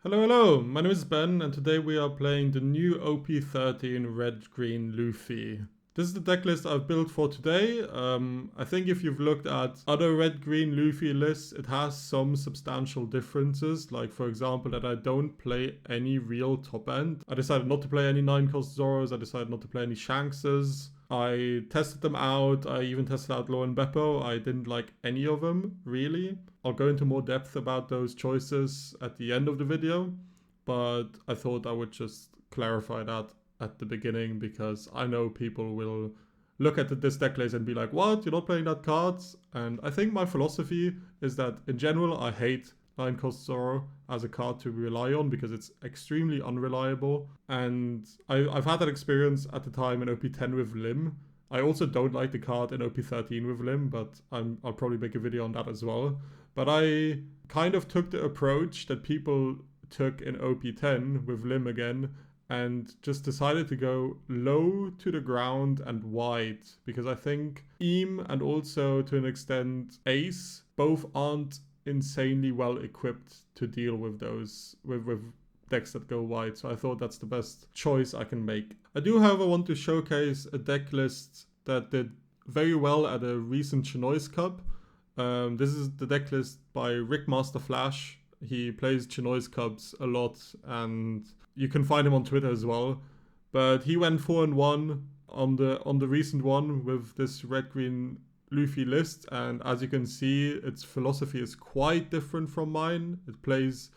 Hello, my name is Ben and today we are playing the new OP13 Red-Green Luffy. This is the deck list I've built for today. I think if you've looked at other Red-Green Luffy lists, it has some substantial differences. Like for example that I don't play any real top end. I decided not to play any 9-cost Zoros, I decided not to play any Shankses. I tested them out, I even tested out Law and Beppo. I didn't like any of them, really. I'll go into more depth about those choices at the end of the video, but I thought I would just clarify that at the beginning because I know people will look at this deck list and be like, what, you're not playing that cards? And I think my philosophy is that in general I hate 9-cost Zoro as a card to rely on because it's extremely unreliable. And I've had that experience at the time in OP10 with Lim. I also don't like the card in OP13 with Lim, but I'll probably make a video on that as well. But I kind of took the approach that people took in OP10 with Lim again and just decided to go low to the ground and wide because I think Eam and also to an extent Ace both aren't insanely well equipped to deal with those with decks that go wide, so I thought that's the best choice I can make. I do, however, want to showcase a deck list that did very well at a recent Chinois Cup. This is the deck list by Rick Master Flash. He plays Chinois Cups a lot, and you can find him on Twitter as well. But he went 4-1 on the recent one with this red-green Luffy list, and as you can see, its philosophy is quite different from mine. It plays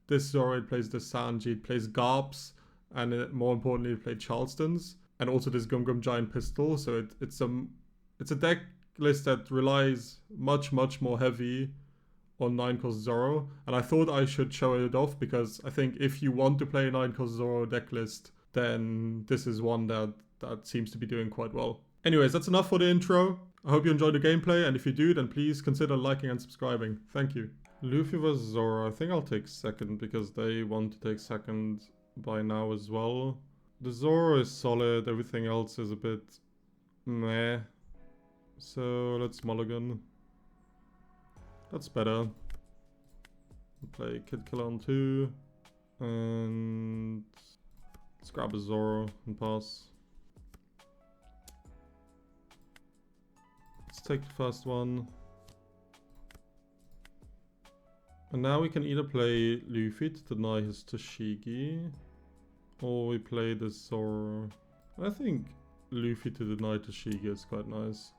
this Zoro, it plays this Sanji, it plays Garps, and more importantly, it plays Charleston's, and also this Gum Gum Giant Pistol. So it's a deck list that relies much more heavy on 9-cost Zoro, and I thought I should show it off because I think if you want to play a 9-cost Zoro deck list, then this is one that seems to be doing quite well. Anyways, that's enough for the intro. I hope you enjoyed the gameplay, and if you do, then please consider liking and subscribing. Thank you. Luffy vs Zoro. I think I'll take second because they want to take second by now as well. The Zoro is solid, everything else is a bit meh. So let's mulligan. That's better. We'll play Kid Killer on 2. And let's grab a Zoro and pass. Let's take the first one. And now we can either play Luffy to deny his Tashigi, or we play the Zoro. I think Luffy to deny Tashigi is quite nice.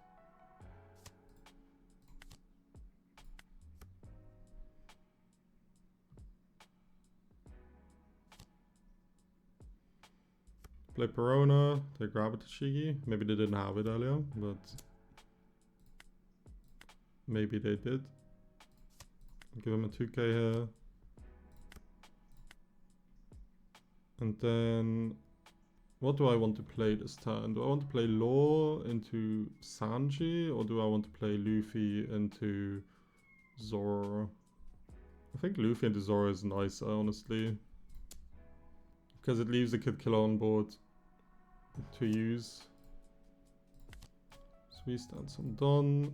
Play Perona, they grab a Tashigi. Maybe they didn't have it earlier, but maybe they did. Give him a 2k here. And then, what do I want to play this turn? Do I want to play Law into Sanji, or do I want to play Luffy into Zoro? I think Luffy into Zoro is nicer, honestly. Because it leaves the Kid Killer on board to use. So we stand some Don.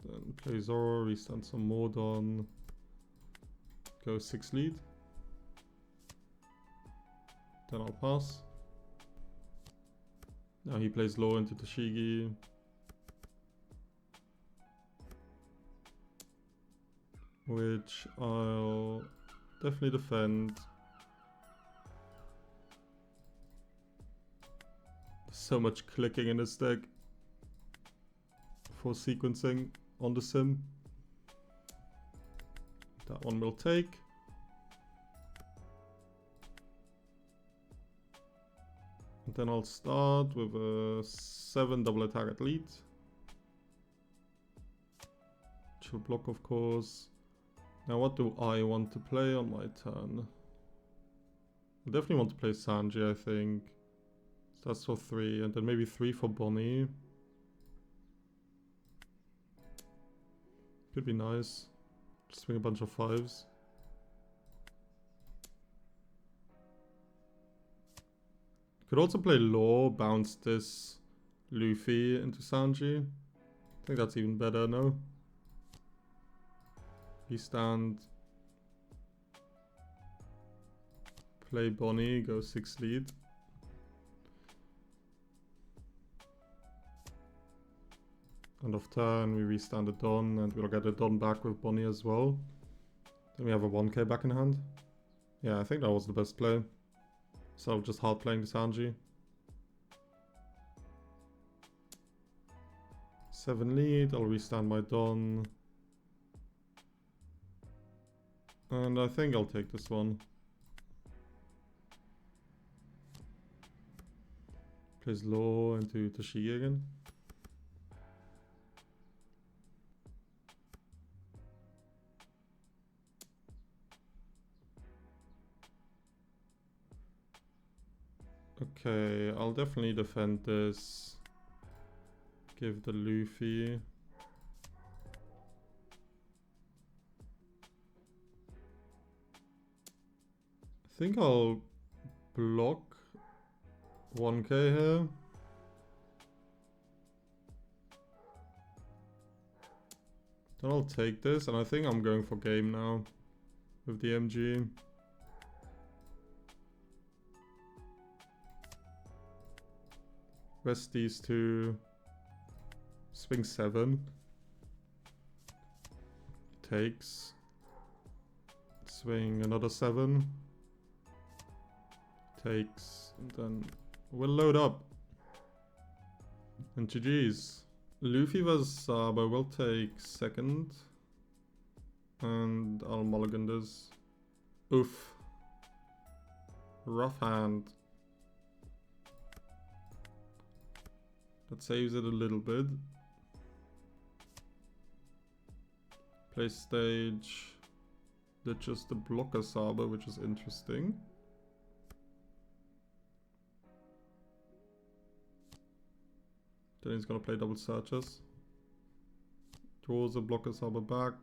Then play Zoro, restand some more Don. Go 6 lead. Then I'll pass. Now he plays Law into Tashigi. Which I'll definitely defend. There's so much clicking in this deck for sequencing on the sim. That one will take. And then I'll start with a 7 double attack at lead. Which will block, of course. Now what do I want to play on my turn? I definitely want to play Sanji, I think. So that's for 3, and then maybe 3 for Bonnie. Could be nice. Just swing a bunch of 5s. Could also play Law, bounce this Luffy into Sanji. I think that's even better, no? We stand Play Bonnie, go 6 lead. End of turn, we restand the Don, and we'll get a Don back with Bonnie as well. Then we have a 1k back in hand. Yeah, I think that was the best play. So just hard playing the Sanji. 7 lead, I'll restand my Don. And I think I'll take this one. Plays Law into Tashigi again. Okay, I'll definitely defend this. Give the Luffy. I think I'll block 1k here. Then I'll take this, and I think I'm going for game now with the MG. Rest these two. Swing 7. Takes. Swing another 7. Takes. And then we'll load up. And GG's. Luffy vs Sabo will take second. And I'll mulligan this. Oof. Rough hand. That saves it a little bit. Play stage. Did just the blocker Sabo, which is interesting. Then he's gonna play double searches. Draws a blocker Sabo back.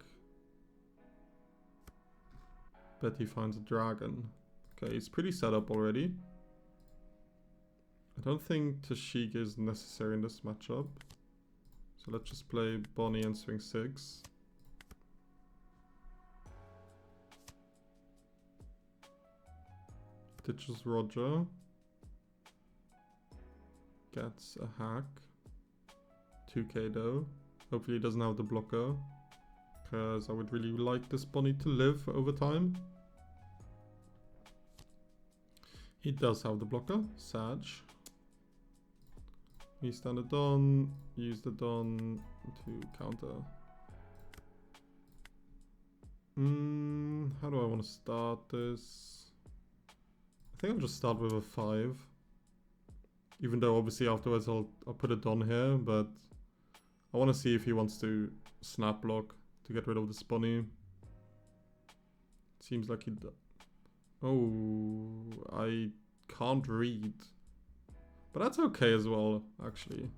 Bet he finds a dragon. Okay, he's pretty set up already. I don't think Tashigi is necessary in this matchup. So let's just play Bonnie and swing 6. Ditches Roger. Gets a hack. 2k though. Hopefully he doesn't have the blocker. Because I would really like this Bonnie to live over time. He does have the blocker. Sag. We stand the Don, use the Don to counter. How do I want to start this? I think I'll just start with a 5. Even though obviously afterwards I'll put a Don here, but I want to see if he wants to snap block to get rid of this Bonnie. Seems like he does. Oh, I can't read. But that's okay as well, actually.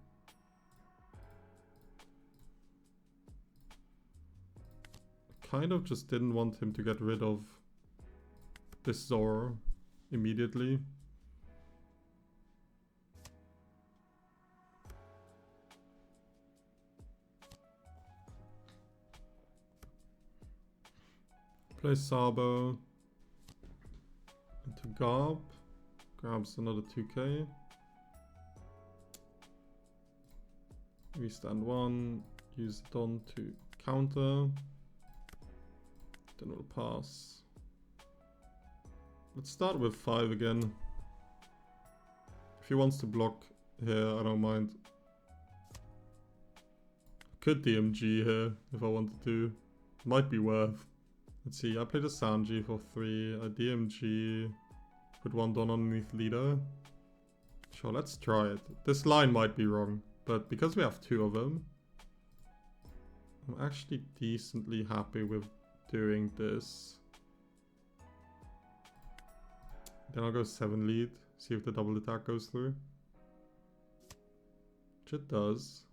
Kind of just didn't want him to get rid of this Gzoro immediately. Play Sabo into Garb. Grabs another 2k. We stand 1, use Don to counter, then we'll pass. Let's start with 5 again. If he wants to block here, I don't mind. Could DMG here if I wanted to. Might be worth. Let's see, I played a Sanji for 3, a DMG, put 1 Don underneath leader. Sure, let's try it. This line might be wrong. But because we have 2 of them, I'm actually decently happy with doing this. Then I'll go 7 lead, see if the double attack goes through. Which it does.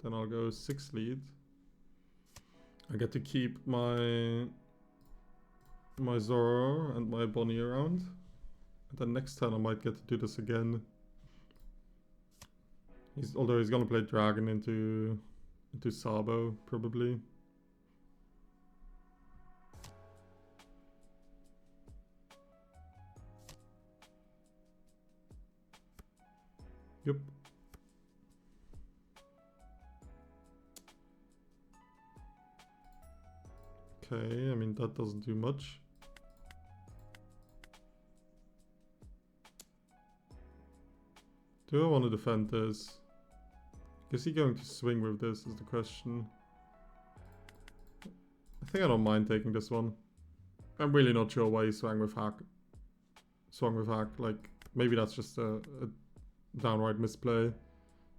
Then I'll go 6 lead. I get to keep my Gzoro and my Bonnie around. And then next turn I might get to do this again. Although he's gonna play dragon into Sabo probably. Yep. Okay, I mean, that doesn't do much. Do I want to defend this? Is he going to swing with this is the question. I think I don't mind taking this one. I'm really not sure why he swung with hack. Like, maybe that's just a downright misplay.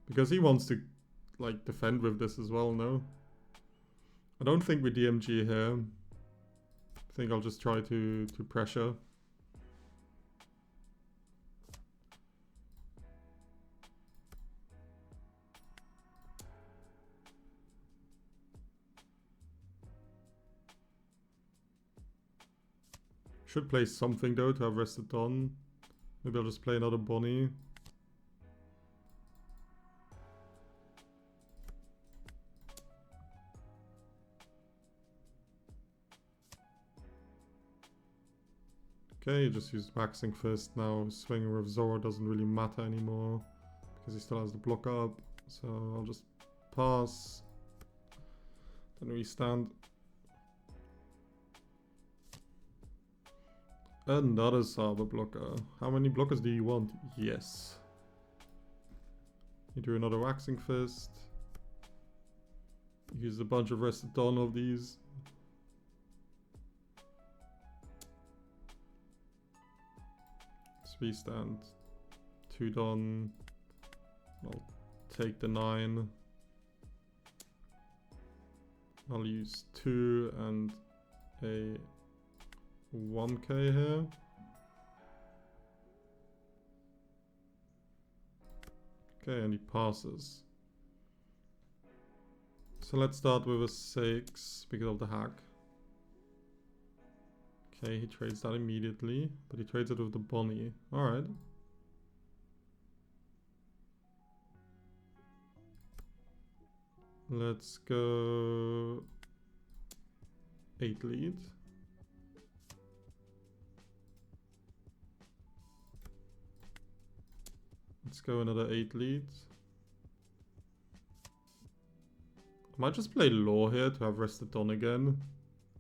Because he wants to, like, defend with this as well, no? I don't think we DMG here. I think I'll just try to pressure. Should play something though to have rested on. Maybe I'll just play another Bonnie. Okay, just used Waxing Fist now. Swinging with Gzoro doesn't really matter anymore because he still has the block up. So I'll just pass. Then we stand. Another Sabo blocker. How many blockers do you want? Yes. You do another Waxing Fist. Use a bunch of rested Dawn of these. Three stand. 2 Dawn. I'll take the 9. I'll use 2 and a 1k here. Okay, and he passes. So let's start with a 6 because of the hack. Okay, he trades that immediately, but he trades it with the Bonnie. Alright. Let's go 8 lead. Let's go another 8 leads. I might just play Law here to have rested Don again.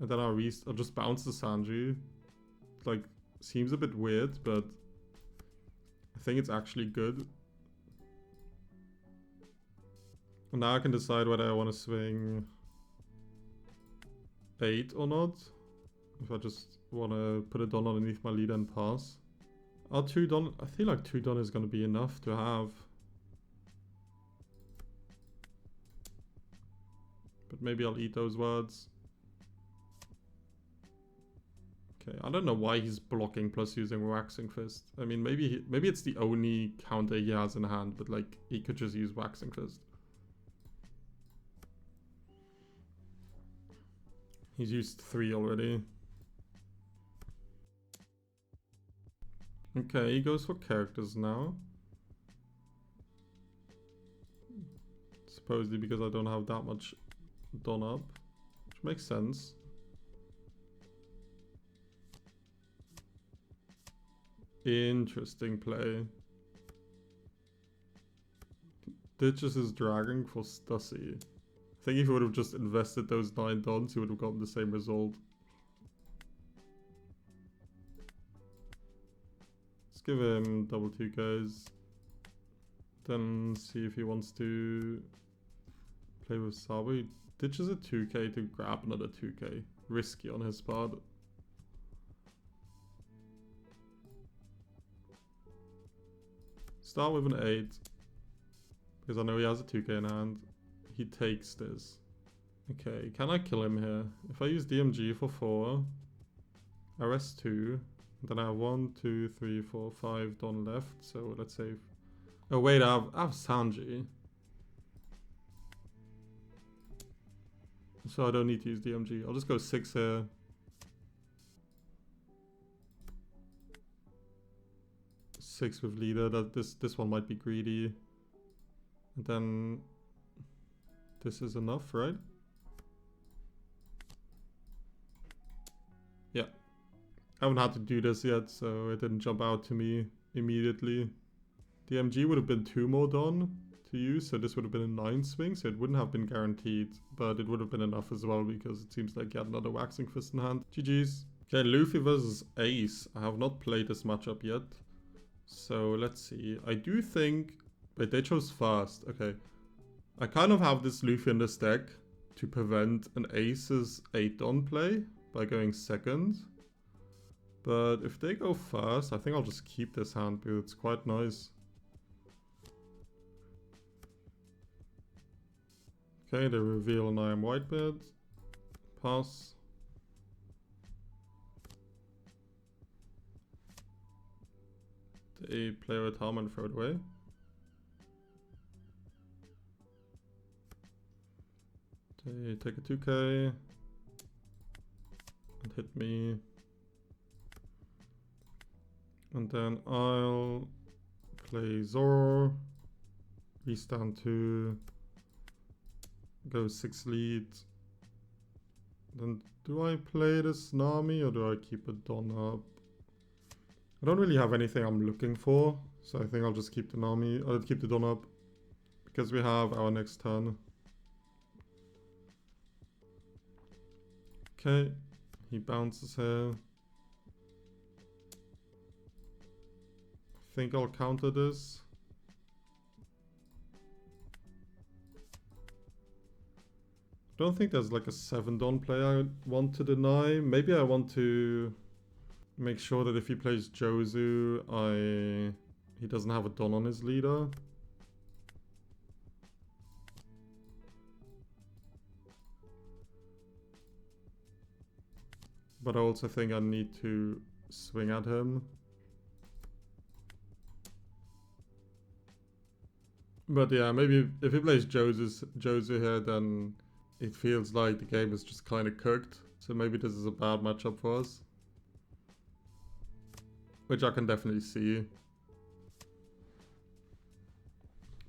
And then I'll just bounce the Sanji. Like, seems a bit weird, but I think it's actually good. And now I can decide whether I want to swing 8 or not. If I just want to put a Don underneath my leader and pass. Are 2 Don? I feel like 2 Don is going to be enough to have. But maybe I'll eat those words. Okay, I don't know why he's blocking plus using Waxing Fist. I mean, maybe it's the only counter he has in hand, but like he could just use Waxing Fist. He's used 3 already. Okay, he goes for characters now. Supposedly because I don't have that much done up, which makes sense. Interesting play. Ditches his dragon for Stussy. I think if he would have just invested those 9 dons, he would have gotten the same result. Let's give him double 2 guys. Then see if he wants to play with Sabo. He ditches a 2k to grab another 2k. Risky on his part. Start with an 8. Because I know he has a 2k in hand. He takes this. Okay, can I kill him here? If I use DMG for 4, I rest 2, then I have 1, 2, 3, 4, 5 Don left. So let's say... Oh wait, I have Sanji. So I don't need to use DMG. I'll just go 6 here. Six with leader. This one might be greedy. And then this is enough, right? Yeah. I haven't had to do this yet, so it didn't jump out to me immediately. The MG would have been 2 more Don to use, so this would have been a 9 swing, so it wouldn't have been guaranteed, but it would have been enough as well because it seems like he had another Waxing Fist in hand. GG's. Okay, Luffy versus Ace. I have not played this matchup yet, so let's see. I do think... Wait, they chose fast. Okay. I kind of have this Luffy in this deck to prevent an Ace's 8 Don play by going second. But if they go first, I think I'll just keep this hand because it's quite nice. Okay, they reveal an I am Whitebeard. Pass. They play with Harm and throw it away. They take a 2k and hit me. And then I'll play Gzoro, restand 2, go 6 lead. Then do I play this Nami or do I keep a Don up? I don't really have anything I'm looking for, so I think I'll just keep the Nami, I'll keep the Don up because we have our next turn. Okay, he bounces here. I think I'll counter this. I don't think there's like a 7 Don play I want to deny. Maybe I want to make sure that if he plays Jozu, he doesn't have a Don on his leader. But I also think I need to swing at him. But yeah, maybe if he plays Jozu here, then it feels like the game is just kind of cooked. So maybe this is a bad matchup for us. Which I can definitely see.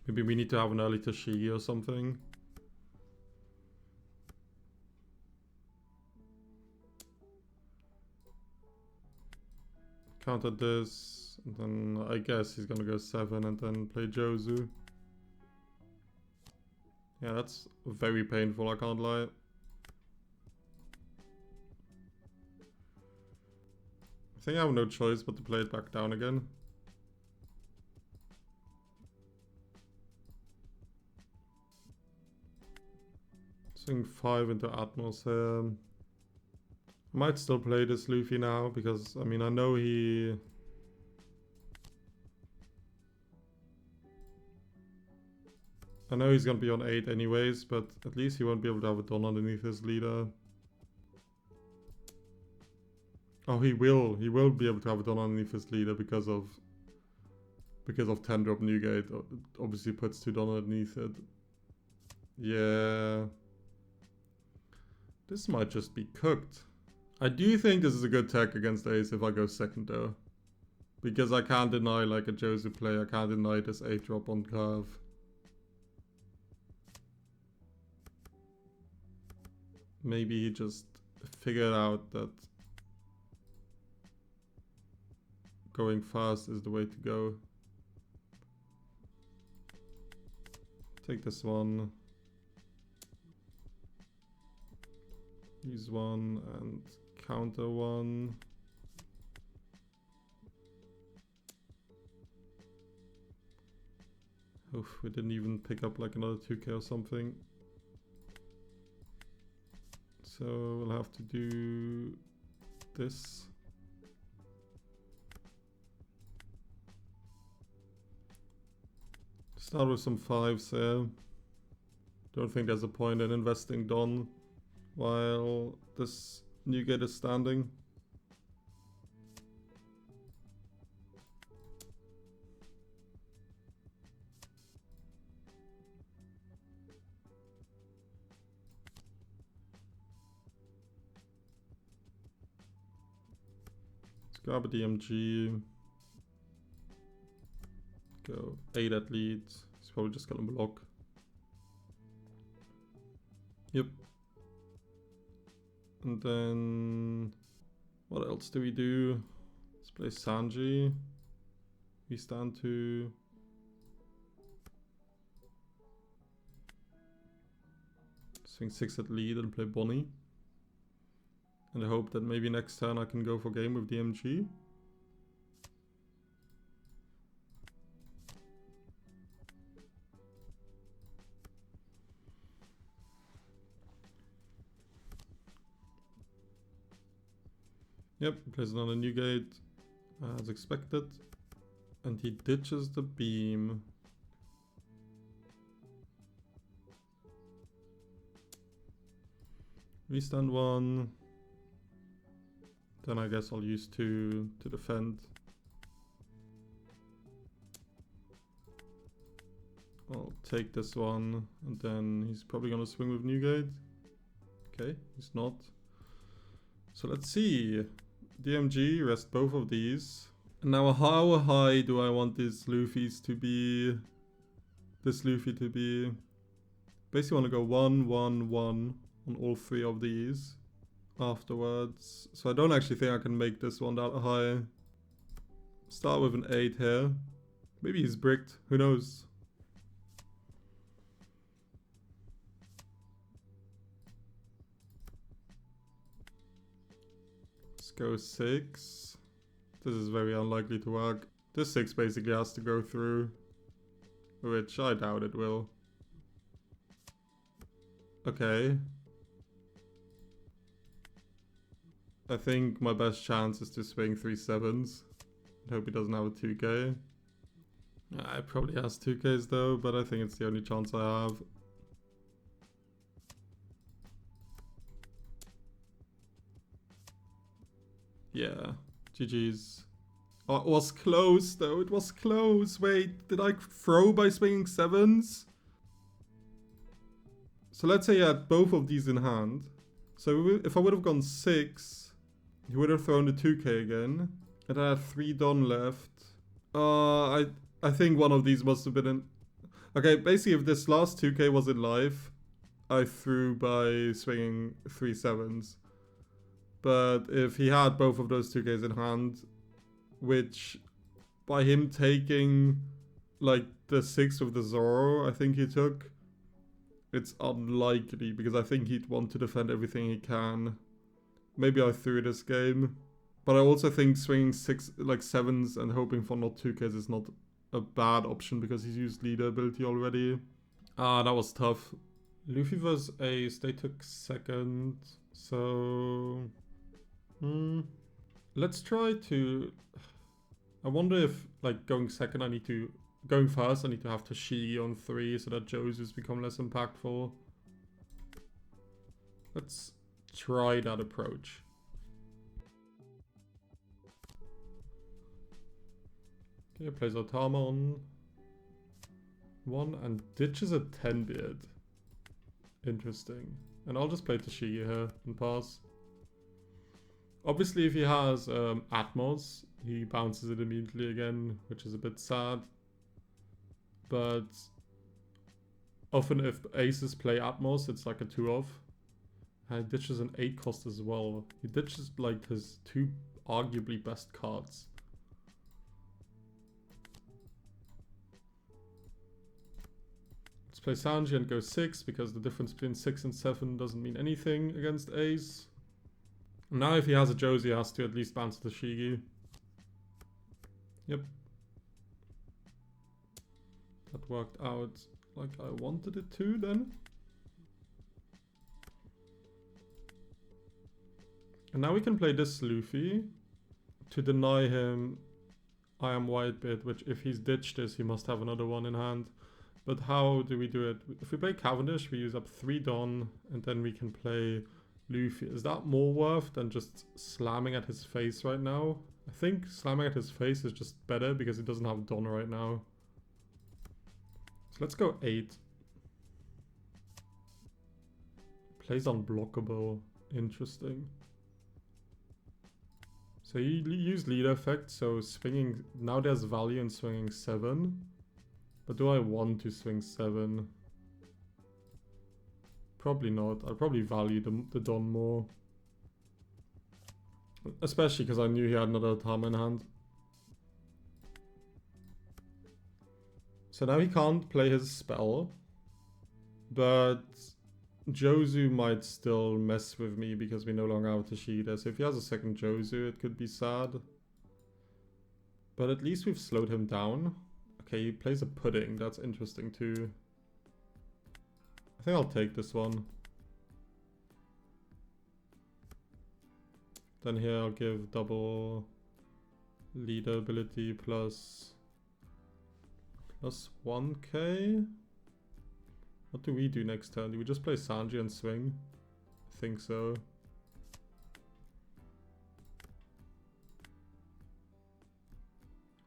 Maybe we need to have an early Tashigi or something. Counter this, and then I guess he's gonna go 7 and then play Jozu. Yeah, that's very painful, I can't lie. I think I have no choice but to play it back down again. Swing 5 into Atmos here. I might still play this Luffy now because, I mean, I know he... I know he's gonna be on 8 anyways, but at least he won't be able to have a Don underneath his leader. Oh, he will. He will be able to have a Don underneath his leader because of 10 drop Newgate. It obviously puts 2 Don underneath it. Yeah. This might just be cooked. I do think this is a good tech against Ace if I go second though. Because I can't deny like a Jozu play. I can't deny this 8 drop on curve. Maybe he just figured out that going fast is the way to go. Take this one. Use 1 and counter 1. Oof, we didn't even pick up like another 2k or something. So we'll have to do this. Start with some 5s here. Don't think there's a point in investing Don while this Newgate is standing. Let's grab a DMG. Go 8 at lead. He's probably just gonna block. Yep. And then what else do we do? Let's play Sanji. We stand to Swing 6 at lead and play Bonnie. And I hope that maybe next turn I can go for game with the MG. Yep, plays another new gate as expected. And he ditches the beam. Restand 1. Then I guess I'll use 2 to defend. I'll take this one, and then he's probably gonna swing with Newgate. Okay, he's not. So let's see. DMG, rest both of these. And now how high do I want this Luffy to be? Basically want to go 1, 1, 1 on all 3 of these afterwards. So I don't actually think I can make this one that high. Start with an 8 here. Maybe he's bricked, who knows? Let's go 6. This is very unlikely to work. This 6 basically has to go through, which I doubt it will. Okay. I think my best chance is to swing 3 7s. I hope he doesn't have a 2k. It probably has 2ks though, but I think it's the only chance I have. Yeah, GG's. Oh, it was close though, it was close. Wait, did I throw by swinging 7s? So let's say I had both of these in hand. So if I would have gone 6, he would have thrown the 2k again. And I had 3 Don left. I think one of these must have been in... Okay, basically if this last 2k was in life, I threw by swinging 3 7s. But if he had both of those 2ks in hand, which by him taking like the 6 with the Gzoro, I think he took, it's unlikely because I think he'd want to defend everything he can. Maybe I threw this game. But I also think swinging 6, like 7s and hoping for not 2ks is not a bad option because he's used leader ability already. Ah, that was tough. Luffy versus Ace, they took second. So... let's try to... I wonder if, like, going second I need to... Going first I need to have Tashigi on 3 so that Josu's become less impactful. Let's try that approach. Okay, plays Otama on 1 and ditches a 10-beard. Interesting. And I'll just play Tashigi here and pass. Obviously if he has Atmos, he bounces it immediately again, which is a bit sad. But often if aces play Atmos, it's like a 2-off. And he ditches an 8 cost as well. He ditches like his 2 arguably best cards. Let's play Sanji and go 6 because the difference between 6 and 7 doesn't mean anything against Ace. Now if he has a Josie, he has to at least bounce the Shigi. Yep. That worked out like I wanted it to then. And now we can play this Luffy to deny him I am Whitebeard, which if he's ditched this, he must have another one in hand. But how do we do it? If we play Cavendish, we use up 3 Don and then we can play Luffy. Is that more worth than just slamming at his face right now? I think slamming at his face is just better because he doesn't have Don right now. So let's go 8. Plays unblockable. Interesting. So you use leader effect, so swinging... Now there's value in swinging 7. But do I want to swing 7? Probably not. I'll probably value the Don more. Especially because I knew he had another Otama in hand. So now he can't play his spell. But Jozu might still mess with me because we no longer have Tashida. So if he has a second Jozu, it could be sad. But at least we've slowed him down. Okay, he plays a pudding. That's interesting too. I think I'll take this one. Then here I'll give double leader ability plus 1k. What do we do next turn? Do we just play Sanji and swing? I think so.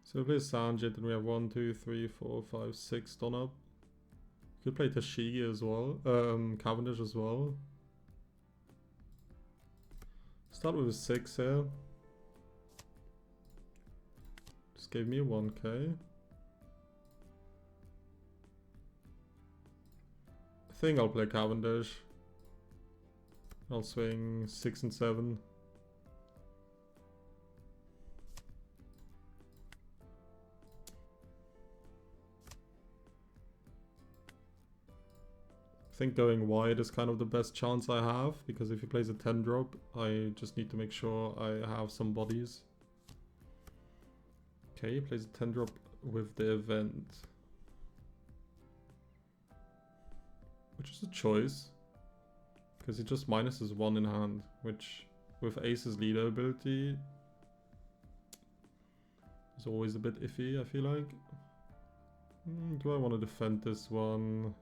So we play Sanji, then we have 1, 2, 3, 4, 5, 6 done up. We could play Tashigi as well. Cavendish as well. Start with a 6 here. Just gave me a 1k. I think I'll play Cavendish. I'll swing 6 and 7. I think going wide is kind of the best chance I have, because if he plays a 10 drop, I just need to make sure I have some bodies. Okay, he plays a 10 drop with the event. Which is a choice, because he just minuses 1 in hand, which with Ace's leader ability is always a bit iffy, I feel like. Do I want to defend this one?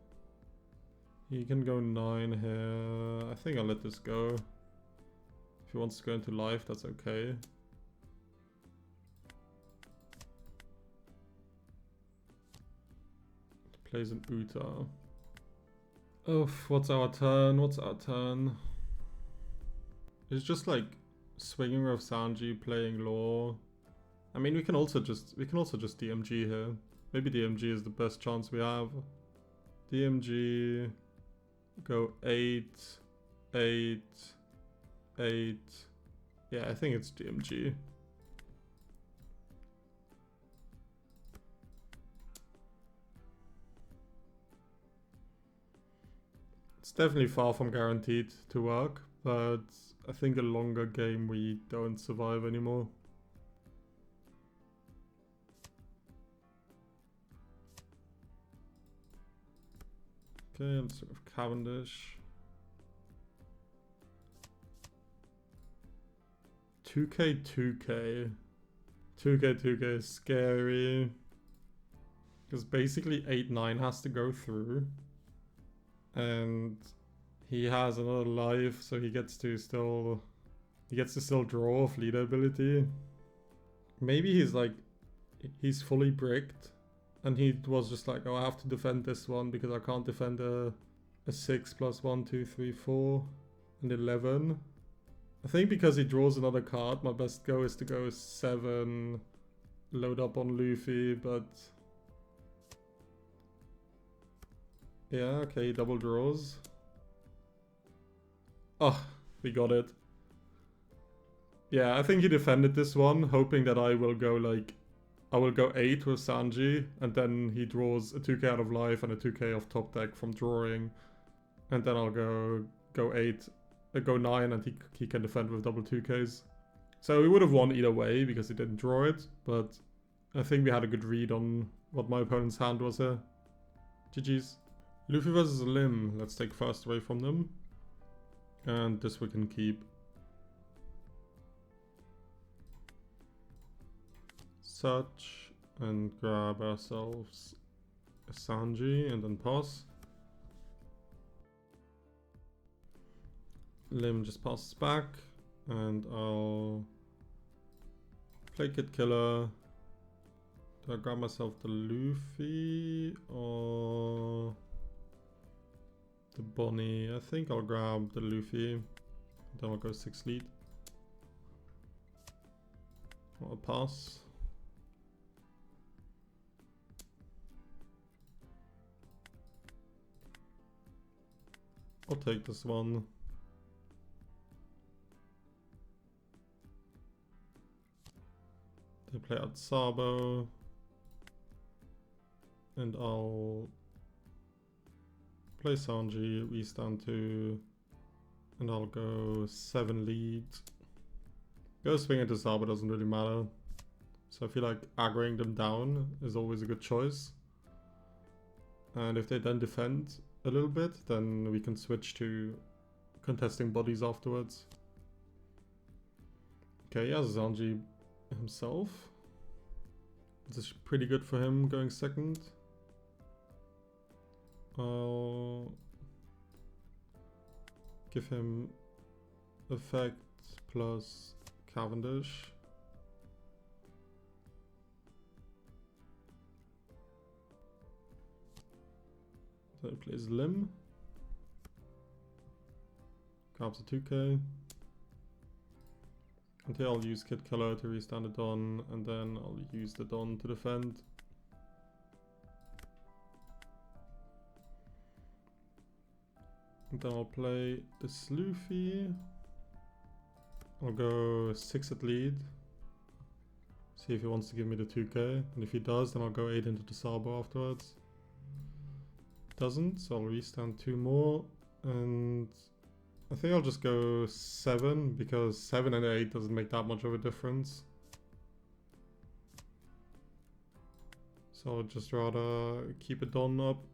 He can go 9 here. I think I'll let this go. If he wants to go into life, that's okay. He plays an Uta. Oh, what's our turn? What's our turn? It's just like swinging with Sanji, playing Law. I mean, we can also just DMG here. Maybe DMG is the best chance we have. DMG, go 8, 8, 8. Yeah, I think it's DMG. It's definitely far from guaranteed to work, but I think a longer game we don't survive anymore. Okay, let's sort of Cavendish. 2k, 2k. 2k, 2k is scary. Because basically 8, 9 has to go through. And he has another life, so he gets to still draw off leader ability. Maybe he's fully bricked, and he was just like, oh, I have to defend this one because I can't defend a 6 plus 1, 2, 3, 4, and 11. I think because he draws another card, my best go is to go 7, load up on Luffy, but yeah, okay, double draws. Oh, we got it. Yeah, I think he defended this one, hoping that I will go 8 with Sanji, and then he draws a 2k out of life and a 2k off top deck from drawing, and then I'll go 8, go 9, and he can defend with double 2ks. So we would have won either way because he didn't draw it, but I think we had a good read on what my opponent's hand was here. GG's. Luffy versus Lim. Let's take first away from them. And this we can keep. Search and grab ourselves a Sanji and then pass. Lim just passes back, and I'll play Kid Killer. Do I grab myself the Luffy or the Bonnie? I think I'll grab the Luffy. Then I'll go 6 lead. I'll pass. I'll take this one. They play out Sabo. And I'll play Sanji, we stand 2, and I'll go 7 lead. Go swing into Sabo, doesn't really matter. So I feel like aggroing them down is always a good choice. And if they then defend a little bit, then we can switch to contesting bodies afterwards. Okay, he has Sanji himself. This is pretty good for him going second. I'll give him effect plus Cavendish. So he plays Lim. Grabs a 2k. And here I'll use Kid Killer to restand the Don, and then I'll use the Don to defend. And then I'll play this Luffy. I'll go 6 at lead. See if he wants to give me the 2k. And if he does, then I'll go 8 into the Sabo afterwards. Doesn't, so I'll restand 2 more. And I think I'll just go 7, because 7 and 8 doesn't make that much of a difference. So I'll just rather keep a Don up.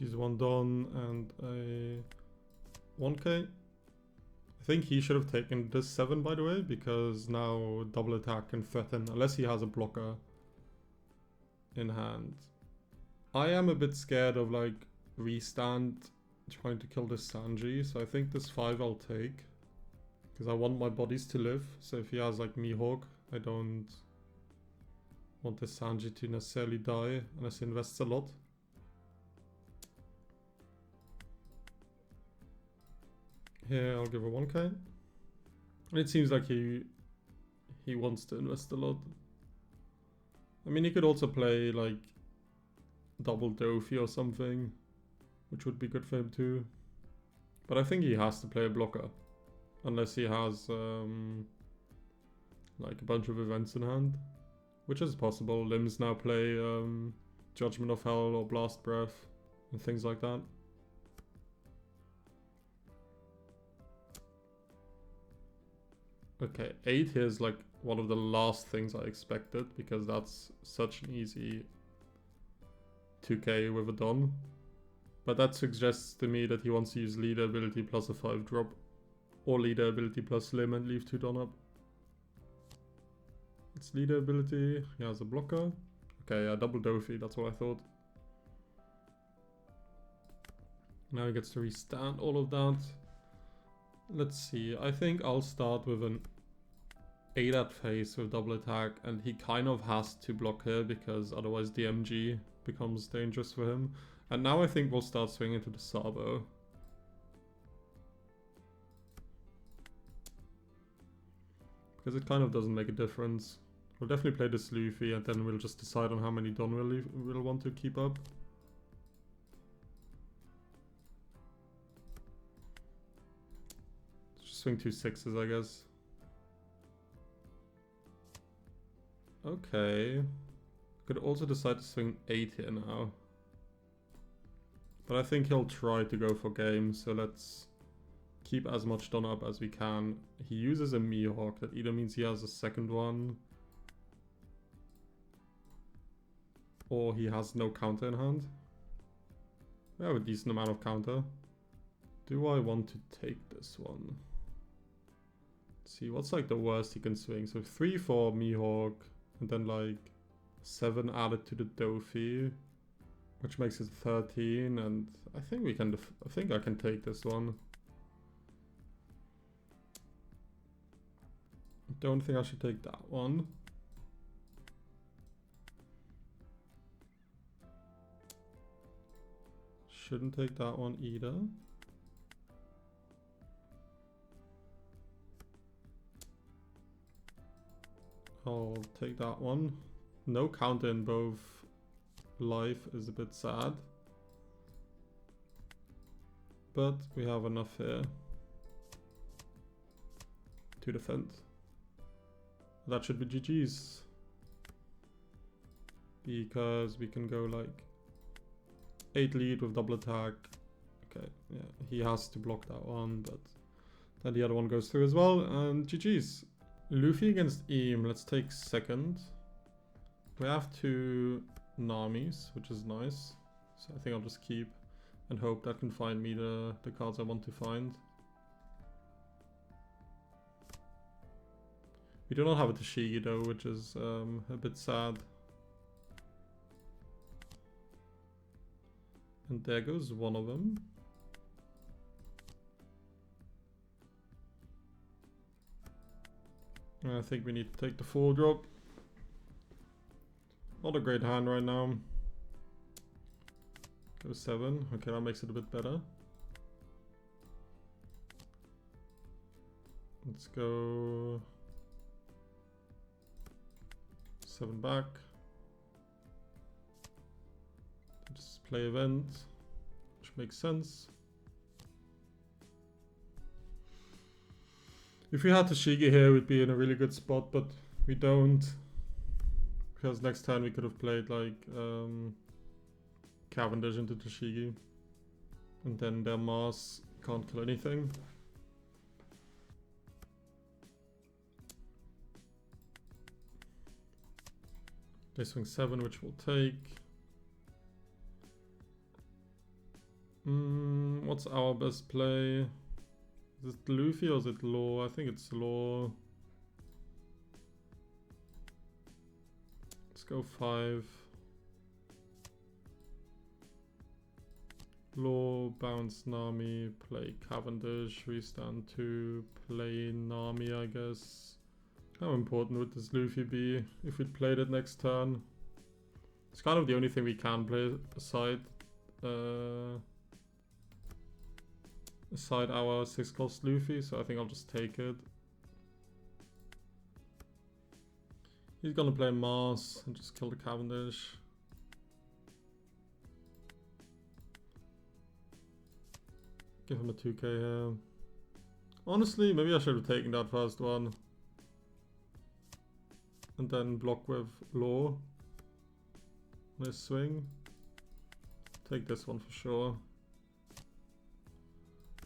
Use 1 Don and a 1k. I think he should have taken this 7, by the way, because now double attack can threaten, unless he has a blocker in hand. I am a bit scared of like restand trying to kill this Sanji, so I think this 5 I'll take, because I want my bodies to live. So if he has like Mihawk, I don't want this Sanji to necessarily die unless he invests a lot. Here I'll give a 1k. And it seems like he wants to invest a lot. I mean, he could also play like double Dofi or something, which would be good for him too. But I think he has to play a blocker, unless he has like a bunch of events in hand, which is possible. Limbs now play Judgment of Hell or Blast Breath and things like that. Okay, 8 here is like one of the last things I expected, because that's such an easy 2k with a Don. But that suggests to me that he wants to use leader ability plus a 5 drop, or leader ability plus Lim and leave 2 Don up. It's leader ability, he has a blocker. Okay, yeah, double Dofi, that's what I thought. Now he gets to restand all of that. Let's see, I think I'll start with an 8 at face with double attack, and he kind of has to block here because otherwise the MG becomes dangerous for him. And now I think we'll start swinging to the Sabo. Because it kind of doesn't make a difference. We'll definitely play this Luffy, and then we'll just decide on how many Don we'll want to keep up. Swing 2 6s, I guess. Okay. Could also decide to swing 8 here now. But I think he'll try to go for game, so let's keep as much Don up as we can. He uses a Mihawk, that either means he has a second one, or he has no counter in hand. We have a decent amount of counter. Do I want to take this one? See, what's like the worst he can swing? So 3 for Mihawk, and then like 7 added to the Dofi, which makes it 13, and I think we can, I think I can take this one. Don't think I should take that one. Shouldn't take that one either. I'll take that one. No counter in both life is a bit sad. But we have enough here to defend. That should be GG's. because we can go like 8 lead with double attack. Okay, yeah, he has to block that one, but then the other one goes through as well, and GG's. Luffy against Eam, let's take second. We have 2 Namis, which is nice. So I think I'll just keep and hope that can find me the cards I want to find. We do not have a Tashigi though, which is a bit sad. And there goes one of them. I think we need to take the 4-drop. Not a great hand right now. Go 7. Okay, that makes it a bit better. Let's go 7 back. Just play event, which makes sense. If we had Tashigi here, we'd be in a really good spot, but we don't. Because next time we could have played like Cavendish into Tashigi. And then their Mars can't kill anything. They swing 7, which we'll take. What's our best play? Is it Luffy or is it Law? I think it's Law. Let's go 5. Law, bounce Nami, play Cavendish, restand 2, play Nami, I guess. How important would this Luffy be if we'd played it next turn? It's kind of the only thing we can play aside our 6-cost Luffy, so I think I'll just take it. He's gonna play Mars and just kill the Cavendish. Give him a 2k here. Honestly, maybe I should have taken that first one. And then block with Law. Nice swing. Take this one for sure.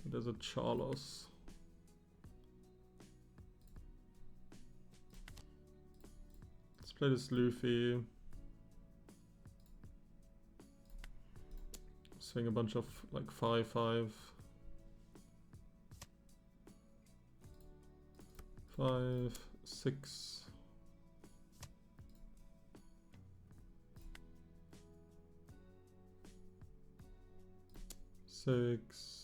There's a Charlos. Let's play this Luffy. Swing a bunch of like 5-5. 5, 6. 6.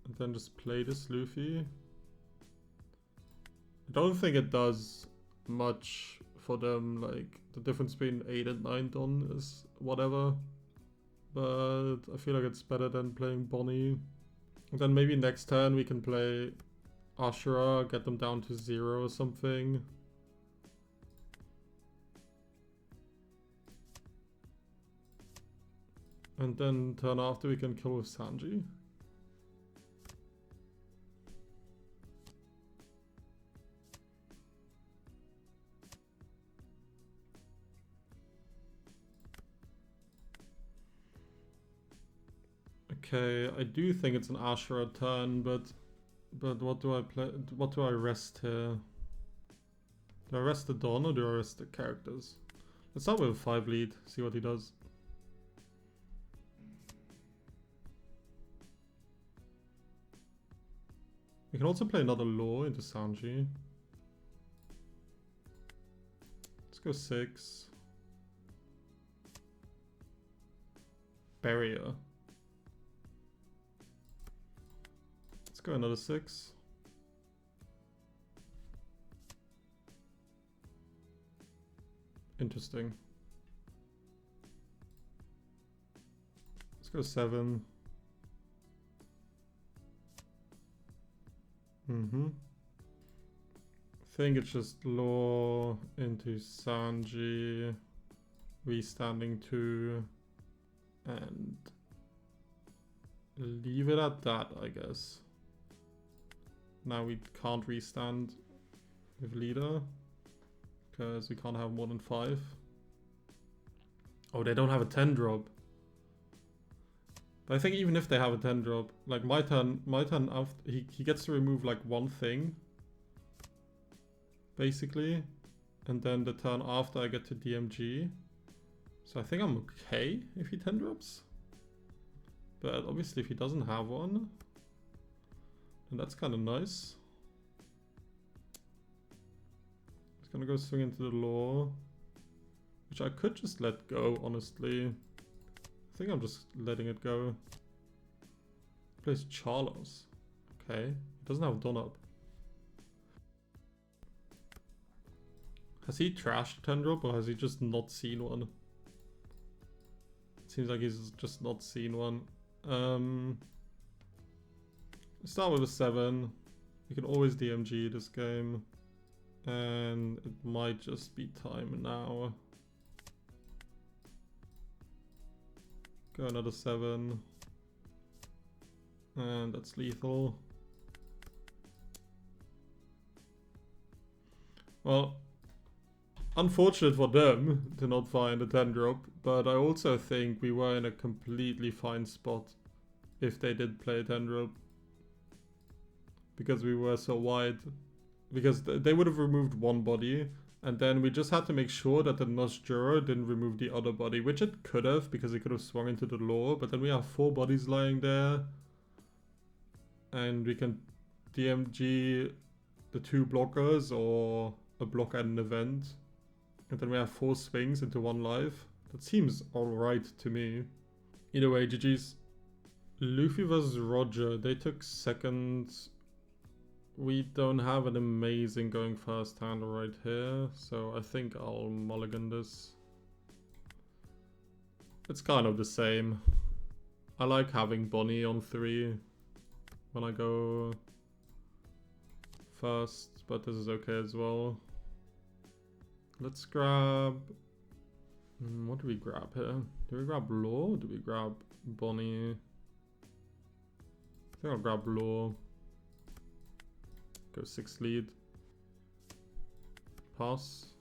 And then just play this Luffy. I don't think it does much for them, like the difference between 8 and 9 done is whatever. But I feel like it's better than playing Bonnie. And then maybe next turn we can play Ashura, get them down to 0 or something. And then turn after we can kill with Sanji. Okay, I do think it's an Ashura turn, but what do I play? What do I rest here? Do I rest the Dawn or do I rest the characters? Let's start with a 5 lead, see what he does. We can also play another Law into Sanji. Let's go 6. Barrier. Let's go another 6. Interesting. Let's go 7. I think it's just Law into Sanji, restanding 2, and leave it at that, I guess. Now we can't restand with leader, because we can't have more than 5. Oh, they don't have a 10 drop. But I think even if they have a 10 drop, like my turn after he gets to remove like one thing. Basically. And then the turn after I get to DMG. So I think I'm okay if he 10 drops. But obviously if he doesn't have one, then that's kind of nice. He's gonna go swing into the law. Which I could just let go, honestly. I think I'm just letting it go. Plays Charlos. Okay. He doesn't have Don up. Has he trashed 10 drop or has he just not seen one? It seems like he's just not seen one. Start with a 7. You can always DMG this game. And it might just be time now. Go another 7. And that's lethal. Well, unfortunate for them to not find a 10 drop, but I also think we were in a completely fine spot if they did play a 10 drop. Because we were so wide. Because they would have removed one body, and then we just had to make sure that the Gzoro didn't remove the other body, which it could have, because it could have swung into the law, but then we have 4 bodies lying there. And we can DMG the 2 blockers, or a block at an event. And then we have 4 swings into 1 life. That seems alright to me. Either way, GG's. Luffy versus Roger, they took second. We don't have an amazing going first hand right here, so I think I'll mulligan this. It's kind of the same. I like having Bonnie on 3 when I go first, but this is okay as well. Let's grab... what do we grab here? Do we grab Law or do we grab Bonnie? I think I'll grab Law. Go 6 lead. Pass.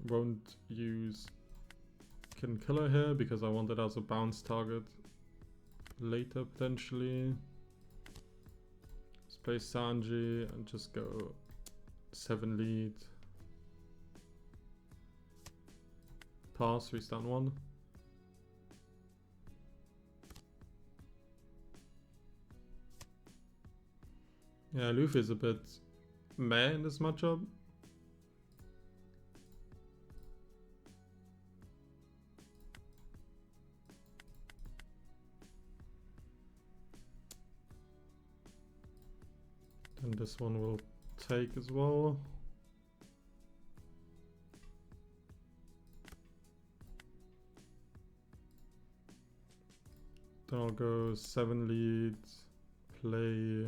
Won't use Kin Killer here because I want it as a bounce target later potentially. Let's play Sanji and just go 7 lead. Pass, restand 1. Yeah, Luffy is a bit meh in this matchup. Then this one will take as well. Then I'll go 7 leads, play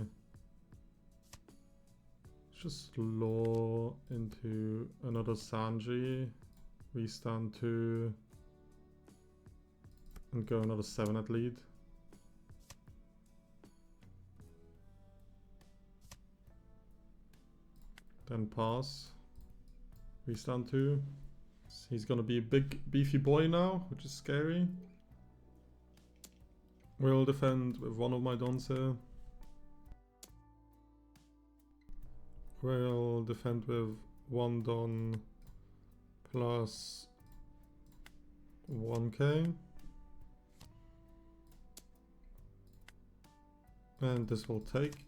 just Law into another Sanji, restand 2, and go another 7 at lead. Then pass, restand 2. He's gonna be a big beefy boy now, which is scary. We'll defend with one of my dons here. We'll defend with 1 don plus 1k. And this will take.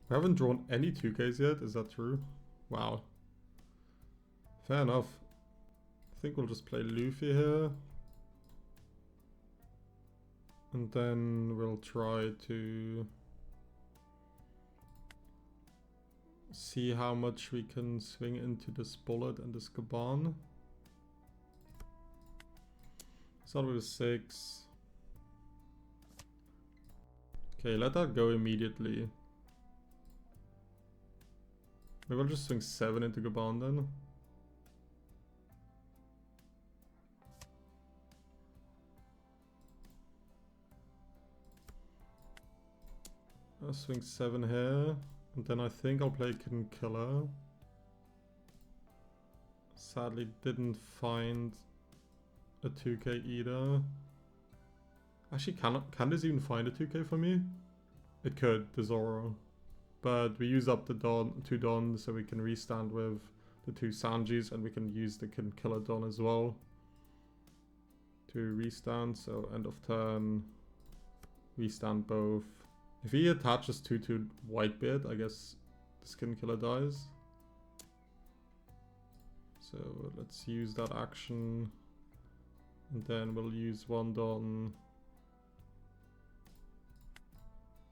We haven't drawn any 2ks yet, is that true? Wow. Fair enough. I think we'll just play Luffy here. And then we'll try to see how much we can swing into this bullet and this Kaban. Start with a 6. Okay, let that go immediately. Maybe I'll just swing 7 into Gaban then. I'll swing 7 here, And then I think I'll play Kid and Killer. Sadly didn't find a 2k either. Actually, can this even find a 2k for me? It could, the Gzoro. But we use up the two Dons, so we can restand with the two Sanjis, and we can use the Kid and Killer Don as well to restand. So end of turn, restand both. If he attaches 2 to Whitebeard, I guess the Skin Killer dies. So let's use that action. And then we'll use 1 Don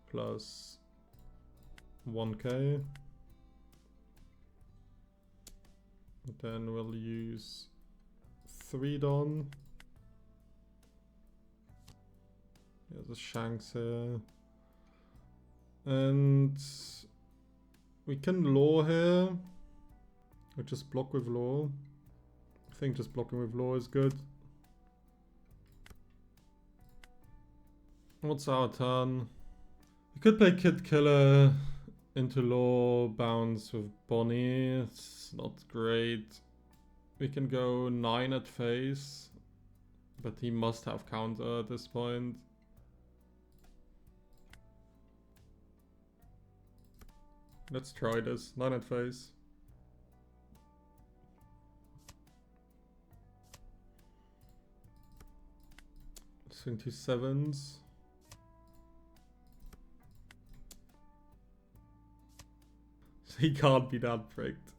plus 1k. And then we'll use 3 Don. There's a Shanks here. And we can lure here. Or just block with lure. I think just blocking with lure is good. What's our turn? We could play Kid Killer into lure, bounce with Bonnie. It's not great. We can go 9 at face. But he must have counter at this point. Let's try this. 9 at face. Swing 2 7s. So he can't be that pricked.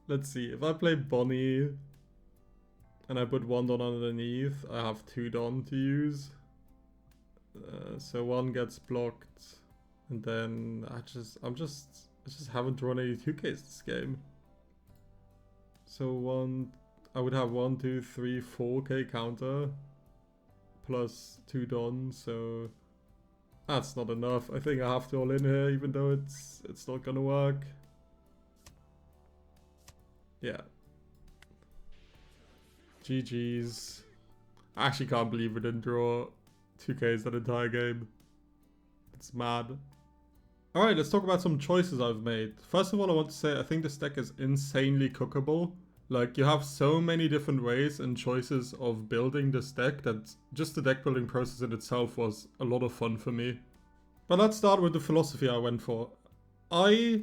Let's see. If I play Bonnie and I put 1 Don underneath, I have 2 Don to use. So 1 gets blocked. And then I just haven't drawn any 2Ks this game. So I would have 1, 2, 3, 4k counter plus 2 Don, so that's not enough. I think I have to all in here, even though it's not gonna work. Yeah. GG's. I actually can't believe we didn't draw 2Ks that entire game. It's mad. Alright, let's talk about some choices I've made. First of all, I want to say I think this deck is insanely cookable. Like, you have so many different ways and choices of building this deck that just the deck building process in itself was a lot of fun for me. But let's start with the philosophy I went for. I,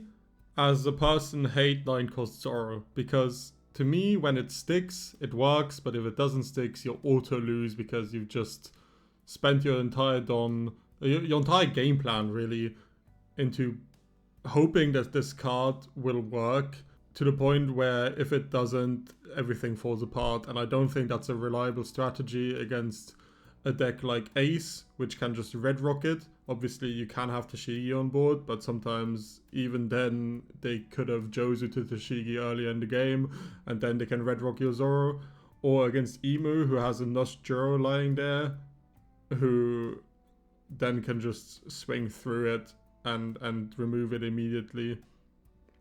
as a person, hate 9-cost Gzoro because to me, when it sticks, it works, but if it doesn't stick, you auto lose because you've just spent your entire your entire game plan really into hoping that this card will work to the point where if it doesn't, everything falls apart. And I don't think that's a reliable strategy against a deck like Ace, which can just red rock it. Obviously, you can have Tashigi on board, but sometimes even then, they could have Jozu to Tashigi earlier in the game, and then they can red rock your Zoro. Or against Emu, who has a Nush Juro lying there, who then can just swing through it and remove it immediately.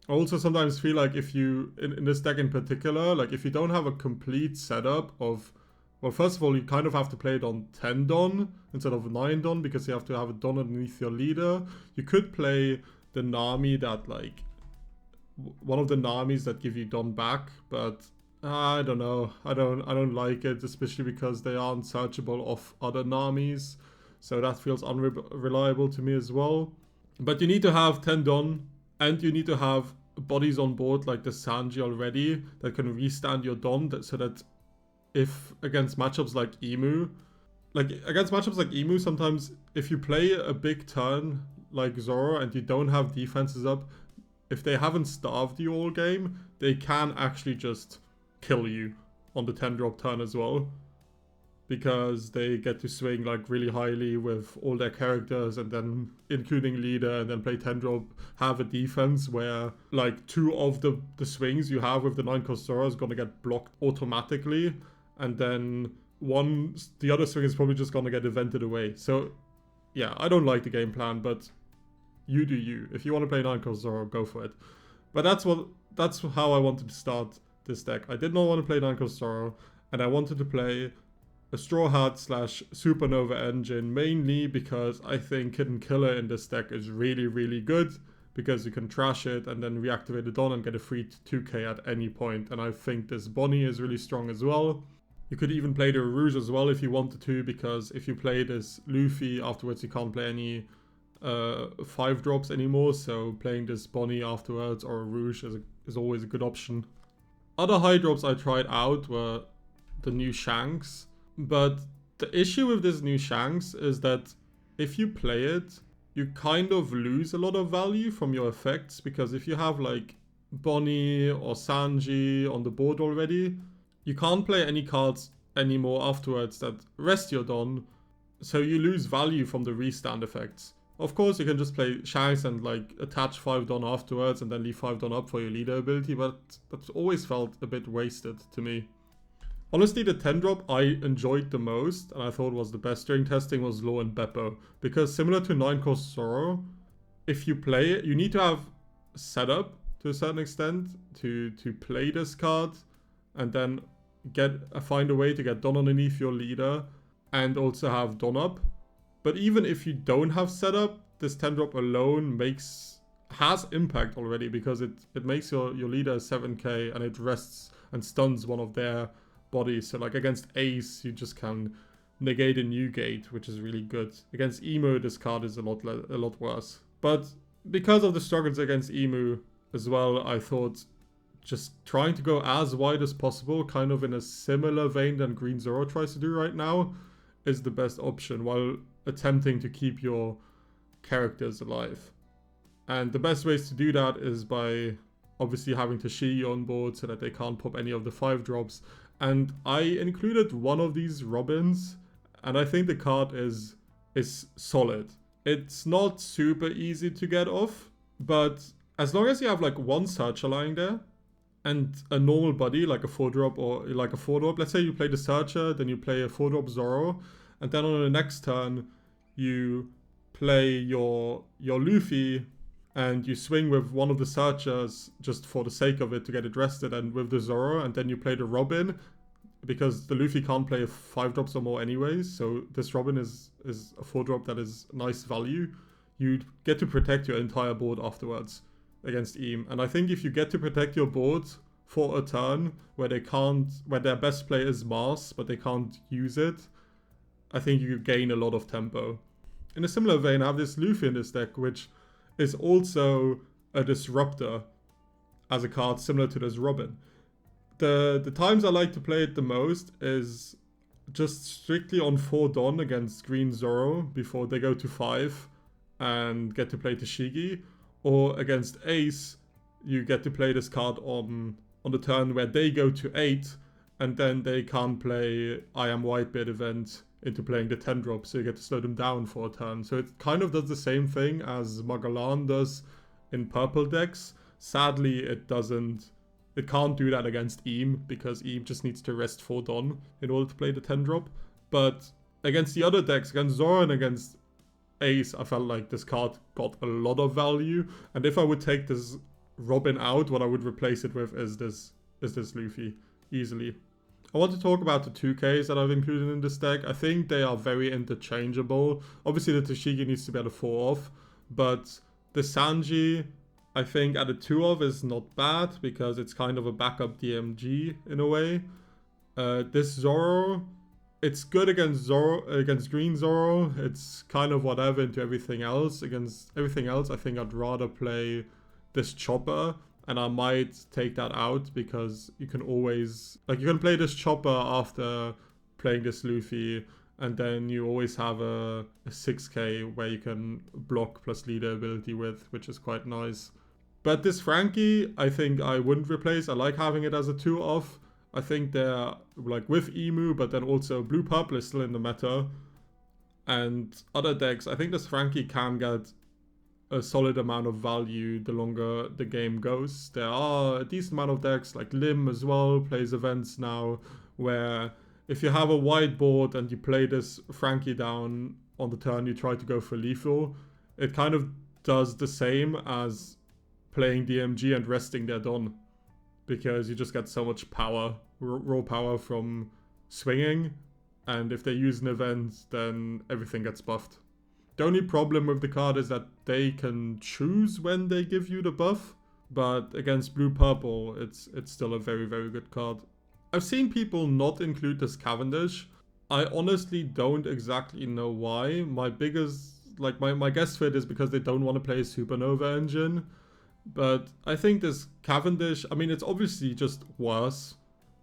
I also sometimes feel like if you, in this deck in particular, like if you don't have a complete setup of, well, first of all, you kind of have to play it on 10 Don instead of 9 Don because you have to have a Don underneath your leader. You could play the Nami that like, one of the Namis that give you Don back, but I don't know. I don't like it, especially because they aren't searchable off other Namis. So that feels unreliable to me as well. But you need to have 10 Don, and you need to have bodies on board like the Sanji already that can restand your Don, so that if against matchups like Emu, sometimes if you play a big turn like Gzoro and you don't have defenses up, if they haven't starved you all game, they can actually just kill you on the 10 drop turn as well. Because they get to swing like really highly with all their characters and then including leader and then play 10 drop, have a defense where like 2 of the swings you have with the 9-cost Zoro is going to get blocked automatically, and then the other swing is probably just going to get evented away. So yeah, I don't like the game plan, but you do you. If you want to play 9-cost Zoro, go for it. But that's how I wanted to start this deck. I did not want to play 9-cost Zoro, and I wanted to play a Straw Hat / Supernova engine, mainly because I think Kid and Killer in this deck is really, really good. because you can trash it and then reactivate it on and get a free 2k at any point. And I think this Bonnie is really strong as well. You could even play the Rouge as well if you wanted to, because if you play this Luffy, afterwards you can't play any 5 drops anymore, so playing this Bonnie afterwards or a Rouge is always a good option. Other high drops I tried out were the new Shanks, but the issue with this new Shanks is that if you play it, you kind of lose a lot of value from your effects, because if you have like Bonnie or Sanji on the board already, you can't play any cards anymore afterwards that rest your Don, so you lose value from the restand effects. Of course, you can just play Shanks and like attach 5 Don afterwards and then leave 5 Don up for your leader ability, but that's always felt a bit wasted to me. Honestly, the 10 drop I enjoyed the most and I thought was the best during testing was Law and Beppo, because similar to 9-cost Gzoro, if you play it, you need to have setup to a certain extent to play this card and then find a way to get Don underneath your leader and also have Don up. But even if you don't have setup, this 10 drop alone has impact already, because it makes your leader 7k and it rests and stuns one of their bodies. So like against Ace, you just can negate a new gate, which is really good. Against Emu, this card is a lot worse. But because of the struggles against Emu as well, I thought just trying to go as wide as possible, kind of in a similar vein than Green Gzoro tries to do right now, is the best option, while attempting to keep your characters alive. And the best ways to do that is by obviously having Tashigi on board so that they can't pop any of the 5 drops. And I included one of these Robins, and I think the card is solid. It's not super easy to get off, but as long as you have like one Searcher lying there and a normal buddy like a 4-drop or like a 4-drop, let's say you play the Searcher, then you play a 4-drop Gzoro, and then on the next turn you play your Luffy and you swing with one of the Searchers just for the sake of it to get it rested, and with the Gzoro, and then you play the Robin, because the Luffy can't play 5 drops or more anyways, so this Robin is a 4-drop that is nice value. You get to protect your entire board afterwards against Eam. And I think if you get to protect your board for a turn where their best play is Mars, but they can't use it, I think you gain a lot of tempo. In a similar vein, I have this Luffy in this deck, which is also a disruptor as a card similar to this Robin. The times I like to play it the most is just strictly on 4 Don against Green Gzoro before they go to 5 and get to play Tashigi, or against Ace, you get to play this card on the turn where they go to 8 and then they can't play I Am Whitebeard event into playing the 10 drop, so you get to slow them down for a turn. So it kind of does the same thing as Magellan does in purple decks. Sadly, it can't do that against Eam, because Eam just needs to rest 4 Don in order to play the 10 drop. But against the other decks, against Zoro and against Ace, I felt like this card got a lot of value. And if I would take this Robin out, what I would replace it with is this Luffy, easily. I want to talk about the 2Ks that I've included in this deck. I think they are very interchangeable. Obviously, the Tashigi needs to be at a 4 off, but the Sanji, I think at a 2 off is not bad, because it's kind of a backup DMG in a way. This Zoro, it's good against Green Gzoro. It's kind of whatever into everything else. Against everything else, I think I'd rather play this Chopper, and I might take that out, because you can always, like, you can play this Chopper after playing this Luffy, and then you always have a 6k where you can block plus leader ability with, which is quite nice. But this Frankie, I think I wouldn't replace. I like having it as a 2 off. I think they're like with Emu, but then also Blue Purple is still in the meta. And other decks, I think this Frankie can get a solid amount of value the longer the game goes. There are a decent amount of decks, like Lim as well, plays events now, where if you have a wide board and you play this Frankie down on the turn, you try to go for lethal, it kind of does the same as playing DMG and resting their Don, because you just get so much power, raw power from swinging, and if they use an event, then everything gets buffed. The only problem with the card is that they can choose when they give you the buff, but against blue-purple, it's still a very, very good card. I've seen people not include this Cavendish. I honestly don't exactly know why. My biggest, like my guess for it is because they don't want to play a Supernova engine. But I think this Cavendish, I mean, it's obviously just worse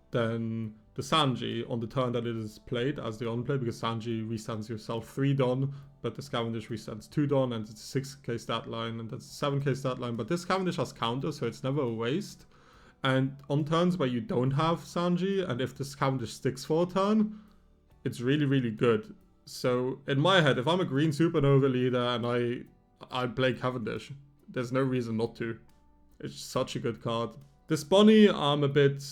than the Sanji on the turn that it is played as the on-play, because Sanji restands yourself 3 Don, but this Cavendish restands 2 Don, and it's a 6k stat line, and that's a 7k stat line. But this Cavendish has counter, so it's never a waste. And on turns where you don't have Sanji, and if this Cavendish sticks for a turn, it's really, really good. So in my head, if I'm a green Supernova leader and I play Cavendish, there's no reason not to. It's such a good card. This Bonnie, I'm a bit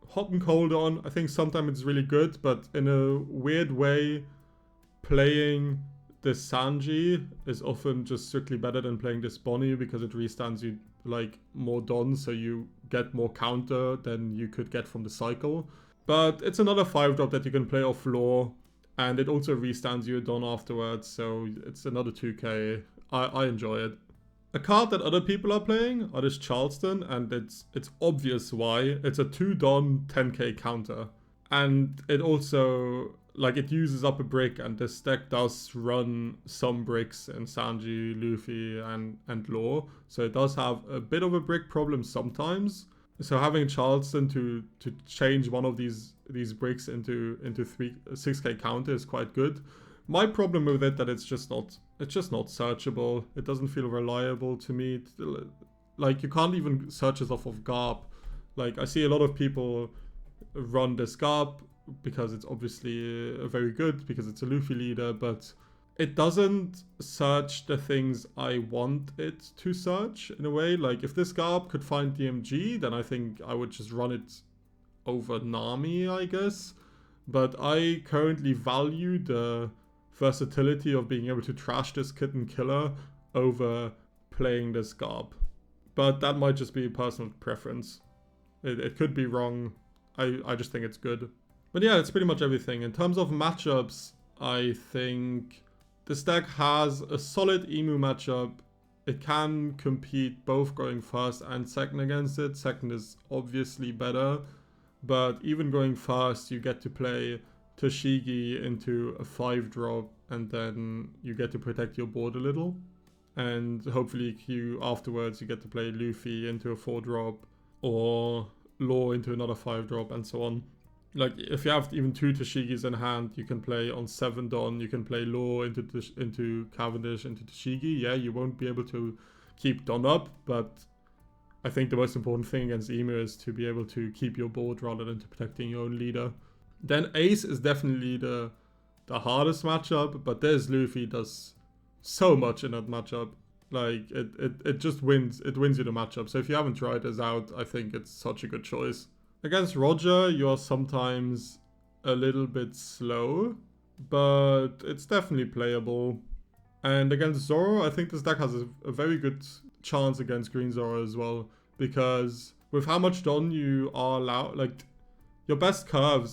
hot and cold on. I think sometimes it's really good, but in a weird way, playing this Sanji is often just strictly better than playing this Bonnie, because it restands you like more Dons, so you get more counter than you could get from the cycle. But it's another 5-drop that you can play off lore, and it also restands you a Don afterwards, so it's another 2k. I enjoy it. A card that other people are playing are this Charleston, and it's obvious why. It's a 2 Don 10k counter. And it also, like, it uses up a brick, and this deck does run some bricks in Sanji, Luffy, and lore. So it does have a bit of a brick problem sometimes. So having Charleston to change one of these bricks into 6k counter is quite good. My problem with it that it's just not searchable. It doesn't feel reliable to me. Like, you can't even search this off of Garp. Like, I see a lot of people run this Garp because it's obviously very good, because it's a Luffy leader, but it doesn't search the things I want it to search in a way. Like, if this Garp could find DMG, then I think I would just run it over Nami, I guess. But I currently value the versatility of being able to trash this Kitten Killer over playing this Garb. But that might just be a personal preference. It could be wrong. I just think it's good. But yeah, it's pretty much everything. In terms of matchups, I think this deck has a solid Emu matchup. It can compete both going first and second against it. Second is obviously better. But even going first, you get to play Toshigi into a 5-drop, and then you get to protect your board a little. And hopefully afterwards you get to play Luffy into a 4-drop, or Law into another 5-drop, and so on. Like, if you have even 2 Toshigis in hand, you can play on 7 Don, you can play Law into Cavendish, into Toshigi. Yeah, you won't be able to keep Don up, but I think the most important thing against Emu is to be able to keep your board rather than to protecting your own leader. Then Ace is definitely the hardest matchup, but there's Luffy does so much in that matchup. Like, it just wins. It wins you the matchup. So if you haven't tried this out, I think it's such a good choice. Against Roger, you are sometimes a little bit slow, but it's definitely playable. And against Gzoro, I think this deck has a very good chance against Green Gzoro as well, because with how much Don you are allowed, like, your best curve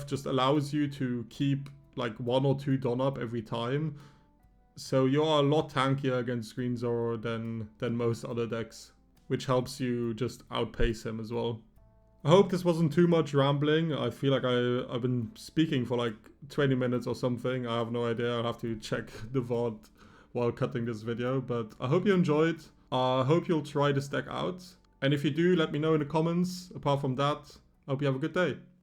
just allows you to keep like 1 or 2 Don up every time. So you're a lot tankier against Green Gzoro than most other decks, which helps you just outpace him as well. I hope this wasn't too much rambling. I feel like I've been speaking for like 20 minutes or something. I have no idea. I'll have to check the VOD while cutting this video. But I hope you enjoyed. I hope you'll try this deck out. And if you do, let me know in the comments. Apart from that, I hope you have a good day.